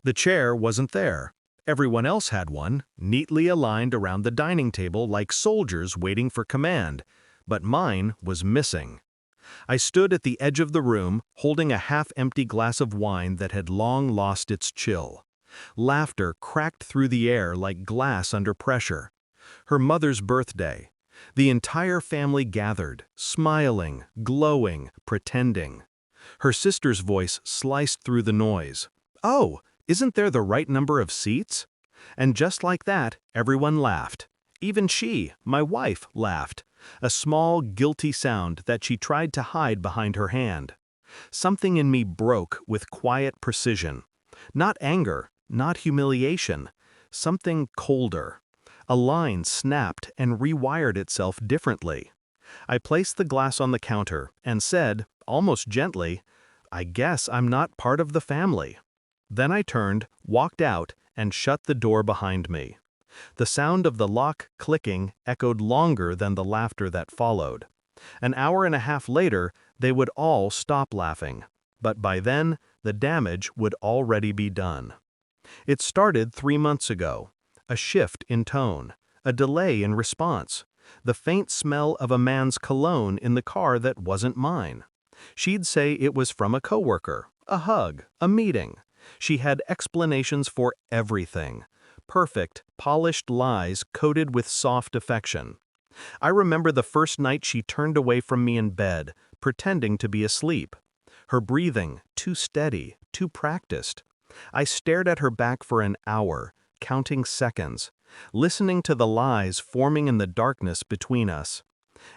The chair wasn't there. Everyone else had one, neatly aligned around the dining table like soldiers waiting for command, but mine was missing. I stood at the edge of the room, holding a half-empty glass of wine that had long lost its chill. Laughter cracked through the air like glass under pressure. Her mother's birthday. The entire family gathered, smiling, glowing, pretending. Her sister's voice sliced through the noise. "Oh, isn't there the right number of seats?" And just like that, everyone laughed. Even she, my wife, laughed. A small, guilty sound that she tried to hide behind her hand. Something in me broke with quiet precision. Not anger, not humiliation. Something colder. A line snapped and rewired itself differently. I placed the glass on the counter and said, almost gently, "I guess I'm not part of the family." Then I turned, walked out, and shut the door behind me. The sound of the lock clicking echoed longer than the laughter that followed. An hour and a half later, they would all stop laughing. But by then, the damage would already be done. It started 3 months ago. A shift in tone, a delay in response, the faint smell of a man's cologne in the car that wasn't mine. She'd say it was from a coworker, a hug, a meeting. She had explanations for everything. Perfect, polished lies coated with soft affection. I remember the first night she turned away from me in bed, pretending to be asleep. Her breathing, too steady, too practiced. I stared at her back for an hour, counting seconds, listening to the lies forming in the darkness between us.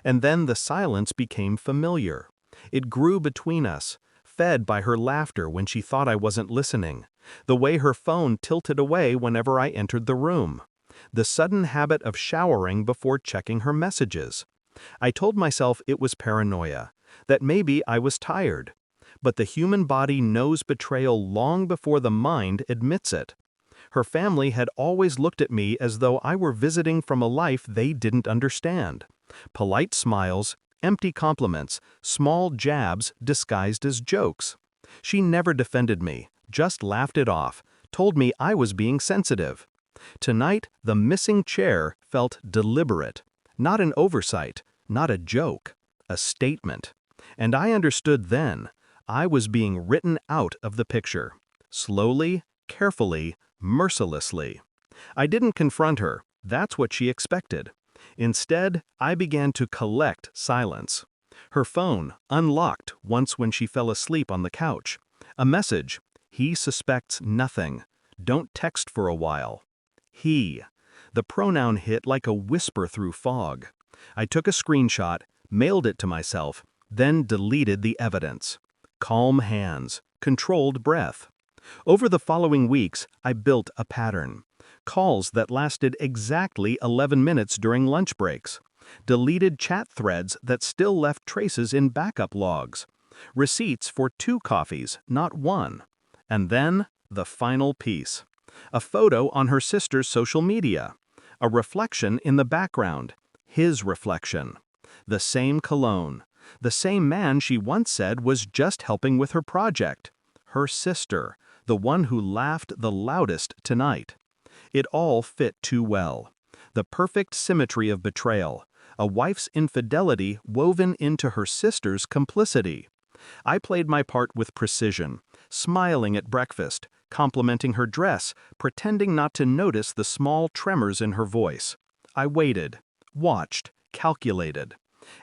And then the silence became familiar. It grew between us, fed by her laughter when she thought I wasn't listening, the way her phone tilted away whenever I entered the room, the sudden habit of showering before checking her messages. I told myself it was paranoia, that maybe I was tired. But the human body knows betrayal long before the mind admits it. Her family had always looked at me as though I were visiting from a life they didn't understand. Polite smiles, empty compliments, small jabs disguised as jokes. She never defended me, just laughed it off, told me I was being sensitive. Tonight, the missing chair felt deliberate. Not an oversight, not a joke, a statement. And I understood then, I was being written out of the picture. Slowly, carefully, mercilessly. I didn't confront her, that's what she expected. Instead, I began to collect silence. Her phone unlocked once when she fell asleep on the couch. A message, "He suspects nothing. Don't text for a while." He. The pronoun hit like a whisper through fog. I took a screenshot, mailed it to myself, then deleted the evidence. Calm hands, controlled breath. Over the following weeks, I built a pattern. Calls that lasted exactly 11 minutes during lunch breaks. Deleted chat threads that still left traces in backup logs. Receipts for 2 coffees, not 1. And then, the final piece. A photo on her sister's social media. A reflection in the background. His reflection. The same cologne. The same man she once said was just helping with her project. Her sister, the one who laughed the loudest tonight. It all fit too well. The perfect symmetry of betrayal. A wife's infidelity woven into her sister's complicity. I played my part with precision, smiling at breakfast, complimenting her dress, pretending not to notice the small tremors in her voice. I waited, watched, calculated.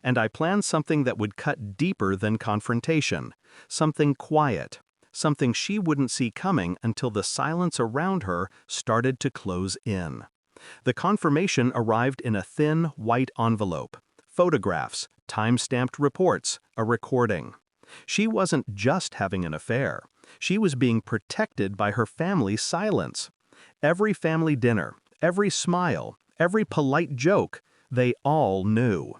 And I planned something that would cut deeper than confrontation, something quiet, something she wouldn't see coming until the silence around her started to close in. The confirmation arrived in a thin, white envelope. Photographs, time-stamped reports, a recording. She wasn't just having an affair. She was being protected by her family's silence. Every family dinner, every smile, every polite joke, they all knew.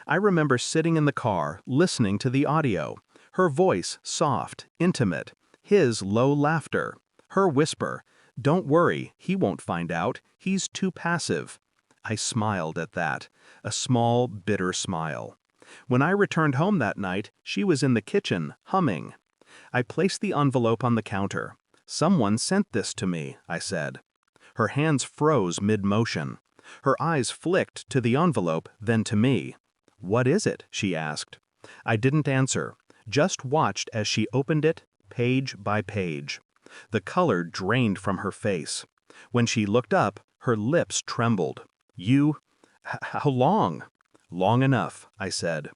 I remember sitting in the car, listening to the audio. Her voice soft, intimate. His low laughter. Her whisper, "Don't worry, he won't find out. He's too passive." I smiled at that, a small, bitter smile. When I returned home that night, she was in the kitchen, humming. I placed the envelope on the counter. "Someone sent this to me," I said. Her hands froze mid-motion. Her eyes flicked to the envelope, then to me. "What is it?" she asked. I didn't answer, just watched as she opened it, page by page. The color drained from her face. When she looked up, her lips trembled. How long?" "Long enough," I said.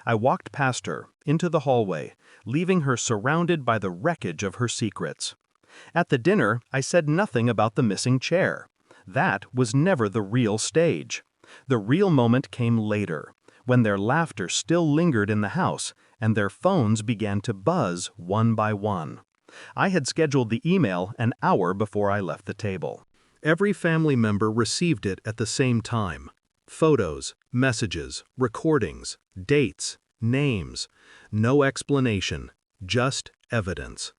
I walked past her, into the hallway, leaving her surrounded by the wreckage of her secrets. At the dinner, I said nothing about the missing chair. That was never the real stage. The real moment came later, when their laughter still lingered in the house and their phones began to buzz one by one. I had scheduled the email an hour before I left the table. Every family member received it at the same time. Photos, messages, recordings, dates, names. No explanation, just evidence.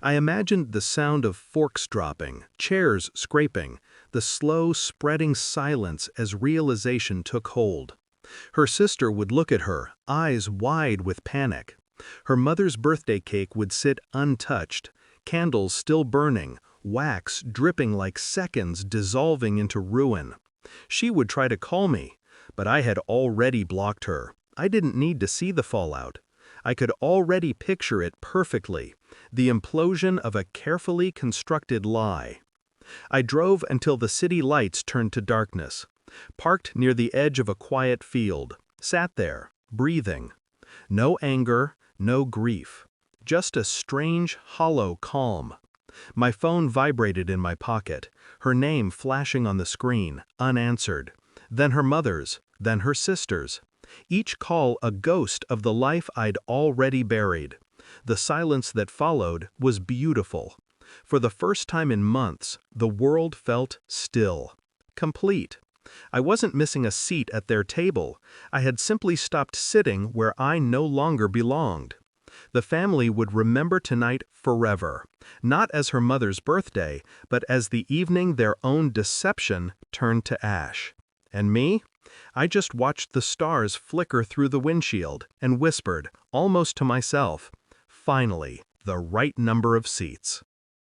I imagined the sound of forks dropping, chairs scraping, the slow spreading silence as realization took hold. Her sister would look at her, eyes wide with panic. Her mother's birthday cake would sit untouched, candles still burning, wax dripping like seconds dissolving into ruin. She would try to call me, but I had already blocked her. I didn't need to see the fallout. I could already picture it perfectly, the implosion of a carefully constructed lie. I drove until the city lights turned to darkness, parked near the edge of a quiet field, sat there, breathing. No anger, no grief, just a strange, hollow calm. My phone vibrated in my pocket, her name flashing on the screen, unanswered. Then her mother's, then her sister's. Each call a ghost of the life I'd already buried. The silence that followed was beautiful. For the first time in months, the world felt still, complete. I wasn't missing a seat at their table. I had simply stopped sitting where I no longer belonged. The family would remember tonight forever, not as her mother's birthday, but as the evening their own deception turned to ash. And me? I just watched the stars flicker through the windshield and whispered, almost to myself, finally, the right number of seats.